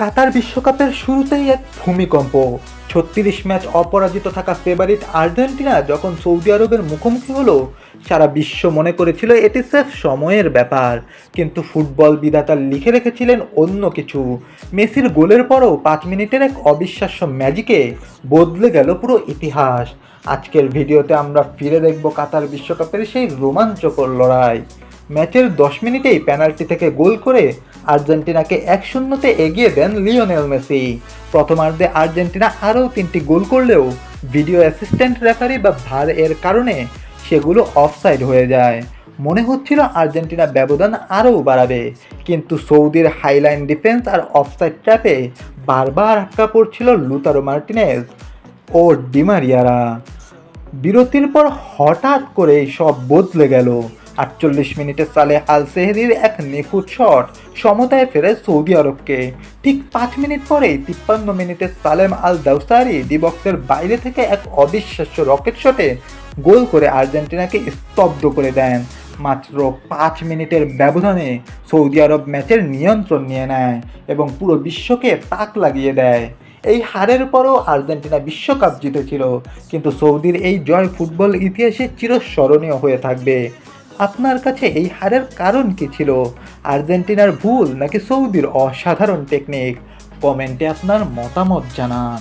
কাতার বিশ্বকাপের শুরুতেই এক ভূমিকম্প। ৩৬ ম্যাচ অপরাজিত থাকা ফেভারিট আর্জেন্টিনা যখন সৌদি আরবের মুখোমুখি হলো, সারা বিশ্ব মনে করেছিল এটি স্রেফ সময়ের ব্যাপার। কিন্তু ফুটবল বিধাতা লিখে রেখেছিলেন অন্য কিছু। মেসির গোলের পরও ৫ মিনিটের এক অবিশ্বাস্য ম্যাজিকে বদলে গেল পুরো ইতিহাস। আজকের ভিডিওতে আমরা ফিরে দেখব কাতার বিশ্বকাপের সেই রোমাঞ্চকর লড়াই। ম্যাচের ১০ মিনিটেই পেনাল্টি থেকে গোল করে আর্জেন্টিনাকে ১-০তে এগিয়ে দেন লিওনেল মেসি। প্রথমার্ধে আর্জেন্টিনা আরও ৩টি গোল করলেও ভিডিও অ্যাসিস্ট্যান্ট রেফারি বা ভার এর কারণে সেগুলো অফসাইড হয়ে যায়। মনে হচ্ছিল আর্জেন্টিনা ব্যবধান আরও বাড়াবে, কিন্তু সৌদির হাইলাইন ডিফেন্স আর অফসাইড ট্র্যাপে বারবার আটকা পড়ছিল লুতারো মার্টিনেজ ও ডিমারিয়ারা। বিরতির পর হঠাৎ করেই সব বদলে গেল। ৪৮ মিনিটে সালেহ আল সেহরির এক নিখুঁত শট সমতায় ফেরে সৌদি আরবকে। ঠিক ৫ মিনিট পরেই ৫৩ মিনিটে সালেম আল দাউসারি ডি বক্সের বাইরে থেকে এক অবিশ্বাস্য রকেট শটে গোল করে আর্জেন্টিনাকে স্তব্ধ করে দেন। মাত্র ৫ মিনিটের ব্যবধানে সৌদি আরব ম্যাচের নিয়ন্ত্রণ নিয়ে নেয় এবং পুরো বিশ্বকে তাক লাগিয়ে দেয়। এই হারের পরও আর্জেন্টিনা বিশ্বকাপ জিতেছিল, কিন্তু সৌদির এই জয় ফুটবল ইতিহাসে চিরস্মরণীয় হয়ে থাকবে। আপনার কাছে এই হারের কারণ কী ছিল? আর্জেন্টিনার ভুল নাকি সৌদির অসাধারণ টেকনিক? কমেন্টে আপনার মতামত জানান।